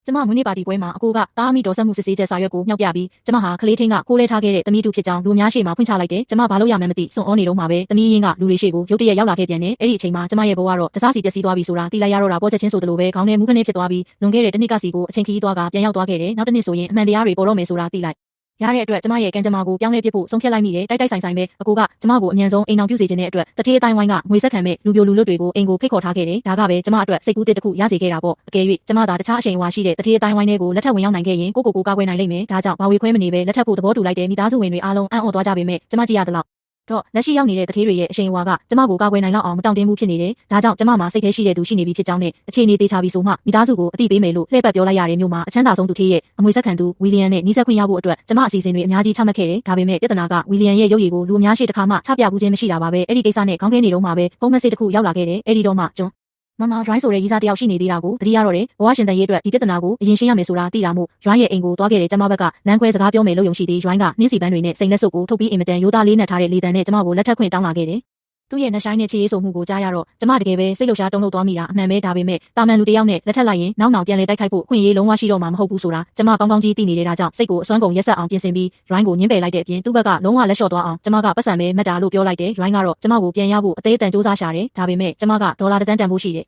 ကျမမွေးနေ့ပါတီပွဲမှာအကိုကတားမိတော်ဆက်မှုစစ်ဆေးချက်စာရွက်ကိုမြောက်ပြပြီးကျမဟာကလေးထင်းကခိုးလဲထားခဲ့တဲ့သမီးတူဖြစ်ကြောင်းလူများရှေ့မှာဖွင့်ချလိုက်တယ်ကျမဘာလို့ရမှန်းမသိစွန့်အောနေတော့မှာပဲသမီးရင်းကလူတွေရှေ့ကိုရုတ်တရက်ရောက်လာခဲ့ပြန်တယ်အဲ့ဒီအချိန်မှာကျမရဲ့ဘဝကတော့တစားစီပျက်စီးသွားပြီဆိုတာသိလိုက်ရတော့တာပေါ်ချက်ချင်းဆိုသလိုပဲခေါင်းထဲမူးခနဲ့ဖြစ်သွားပြီးလွန်ခဲ့တဲ့တစ်နှစ်ကစီကိုအချိန်ခရီးသွားကပြန်ရောက်သွားခဲ့တယ်နောက်တစ်နှစ်ဆိုရင်အမှန်တရားတွေပေါ်တော့မယ်ဆိုတာသိလိုက်ရတဲ့အတွက်ကျမရဲ့ကံကြမ္မာကိုပြောင်းလဲပြစ်ဖို့ဆုံးဖြတ်လိုက်မိတယ်တိုက်တိုက်ဆိုင်ဆိုင်ပဲအကိုကကျမကိုအမြန်ဆုံးအိမ်အောင်ပြုစေခြင်းတဲ့အတွက်တတိယတိုင်းဝိုင်းကငွေဆက်ခံမဲ့လူပြိုလူလွတ်တွေကိုအိမ်ကိုဖိတ်ခေါ်ထားခဲ့တယ်ဒါကပဲကျမအတွက်စိတ်ကူးတစ်ခုရစေခဲ့တာပေါ့အကယ်၍ကျမသာတခြားအချိန်အဝါရှိတဲ့တတိယတိုင်းဝိုင်းတွေကိုလက်ထပ်ဝင်ရောက်နိုင်ခဲ့ရင်ကိုကာကွယ်နိုင်လိမ့်မယ်ဒါကြောင့်ဘာဝေခွဲမနေပဲလက်ထပ်ဖို့သဘောတူလိုက်တဲ့မိသားစုဝင်တွေအားလုံးအံ့ဩသွားကြပေမဲ့ကျမကြည့်ရသလောက်တော့လက်ရှိရောက်နေတဲ့တထေးတွေရဲ့အချိန်အဝါကကျမကိုကာကွယ်နိုင်လောက်အောင်မတောင့်တင်းဘူးဖြစ်နေတယ်။ဒါကြောင့်ကျမမှာစိတ်ထဲရှိတဲ့သူရှိနေပြီဖြစ်ကြောင်းနဲ့အခြေအနေသေးချာပြီးဆိုမှမိသားစုကိုအတိပေးမယ်လို့လှည့်ပတ်ပြောလိုက်ရတဲ့မျိုးမှာအချမ်းသာဆုံးသူထေးရဲ့အမွေဆက်ခံသူဝီလီယံနဲ့နှီးဆက်ခွင့်ရဖို့အတွက်ကျမအစီအစဉ်တွေအများကြီးချမှတ်ခဲ့တယ်။ဒါပေမဲ့ပြဿနာကဝီလီယံရဲ့ရုပ်ရည်ကိုလူအများရှိတစ်ခါမှချပြဘူးခြင်းမရှိတာပါပဲ။အဲ့ဒီကိစ္စနဲ့ခေါင်းခဲနေတော့မှပဲဖုန်းမက်ဆေ့တစ်ခုရောက်လာခဲ့တယ်။အဲ့ဒီတော့မှကျွန်မမရိုင်းဆိုတဲ့ရီးစားတယောက်ရှိနေသေးတာကိုတတိယတော့တယ်ဘဝရှင်တန်ရဲ့အတွက်ဒီပြဿနာကိုအရင်ရှင်းရမယ်ဆိုတာသိတာမို့ရိုင်းရဲ့အိမ်ကိုသွားခဲ့တဲ့ကျမဘက်ကလမ်းခွဲစကားပြောမယ်လို့ယုံရှိသေးရိုင်းကနှင်းစီပန်းတွေနဲ့စိန်လက်စုပ်ကိုထုတ်ပြီးအင်မတန်ရိုးသားလေးနဲ့ထားတဲ့လေတံနဲ့ကျမကိုလက်ထပ်ခွင့်တောင်းလာခဲ့တယ်သူ့ရဲ့နှဆိုင်နဲ့ချေရေးဆိုမှုကိုကြားရတော့ကျမတကယ်ပဲစိတ်လှုပ်ရှားတုန်လှုပ်သွားမိတာအမှန်ပဲဒါပေမဲ့တာမန်လူတစ်ယောက်နဲ့လက်ထပ်လိုက်ရင်နောက်ပြန်လေတိုက်ခိုက်ဖို့ခွင့်ရေးလုံးဝရှိတော့မှာမဟုတ်ဘူးဆိုတာကျမကောင်းကောင်းကြီးသိနေတဲ့ဒါကြောင့်စိတ်ကိုအစွမ်းကုန်ရက်ဆက်အောင်ပြင်ဆင်ပြီးရိုင်းကိုညှင်းပယ်လိုက်တဲ့အပြင်သူ့ဘက်ကလုံးဝလက်လျှော့သွားအောင်ကျမကပတ်စံပဲမတ်တာလို့ပြောလိုက်တယ်ရိုင်းကတော့ကျမကိုပြန်ရဖို့အသေးအတန်စူးစမ်းရှာတယ်ဒါပေမဲ့ကျမကဒေါ်လာတစ်သန်းတန်ဖို့ရှိတယ်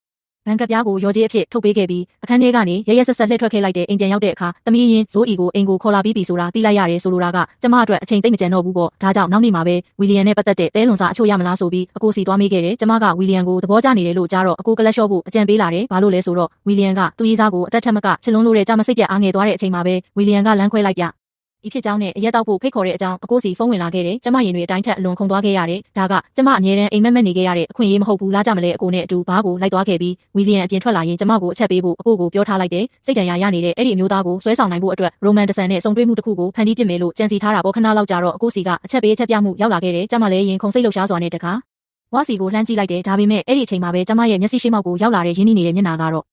ဘဏ်ကပြားကိုရော်ကြီးအဖြစ်ထုတ်ပေးခဲ့ပြီးအခန်းထဲကနေရရဆက်ဆက်လှည့်ထွက်ခဲ့လိုက်တဲ့အိမ်ပြန်ရောက်တဲ့အခါသမီးရင်းဇိုးအီကိုအိမ်ကိုခေါ်လာပြီးပြီဆိုတာသိလိုက်ရတယ်ဆိုလိုတာကကျမအတွက်အချိန်သိမ့်မကျန်တော့ဘူးပေါ့ဒါကြောင့်နောက်နေ့မှာပဲဝီလီယံနဲ့ပတ်သက်တဲ့တဲလွန်စာအချို့ရမလားဆိုပြီးအကိုစီသွားမေးခဲ့တယ်ကျမကဝီလီယံကိုသဘောကျနေတယ်လို့ကြားတော့အကိုကလက်လျှော့ဖို့အကြံပေးလာတယ်ဘာလို့လဲဆိုတော့ဝီလီယံကသူ့ရေးစားကိုအသက်ထက်မကချစ်လွန်းလို့တဲ့ကြမစိတ်ပြအားငယ်သွားတဲ့အချိန်မှာပဲဝီလီယံကလမ်းခွဲလိုက်ပြဤဖြစ်ကြောင်းနဲ့အရက်တောက်ဖို့ဖိတ်ခေါ်တဲ့အကြောင်းအကိုစီဖုန်းဝင်လာခဲ့တယ်ကျမရင်တွေအတိုင်းထက်အလွန်ခုန်သွားခဲ့ရတယ်ဒါကကျမအမြဲတမ်းအိမ်မက်မက်နေခဲ့ရတဲ့အခွင့်အရေးမဟုတ်ဘူးလားကြမလဲအကိုနဲ့အတူဘားကိုလိုက်သွားခဲ့ပြီးဝီလီယံအပြင်ထွက်လာရင်ကျမကိုအချက်ပေးဖို့အကိုကိုပြောထားလိုက်တယ်စိတ်တန်ရာရနေတဲ့အဲ့ဒီအမျိုးသားကိုဆွဲဆောင်နိုင်ဖို့အတွက်ရိုမန်တဆန်နဲ့စုံတွဲမှုတစ်ခုကိုဖန်တီးပြစ်မယ်လို့ကြံစီထားတာပေါ့ခဏလောက်ကြာတော့အကိုစီကအချက်ပေးချက်ပြမှုရောက်လာခဲ့တယ်ကျမလည်းရင်ခုန်စိတ်လှုပ်ရှားစွာနဲ့တခါဝါစီကိုလှမ်းကြည့်လိုက်တယ်ဒါပေမဲ့အဲ့ဒီအချိန်မှာပဲကျမရဲ့မျက်စိရှိမောက်ကိုရောက်လာတဲ့ရင်းနှီးနေတဲ့မျက်နှာကတော့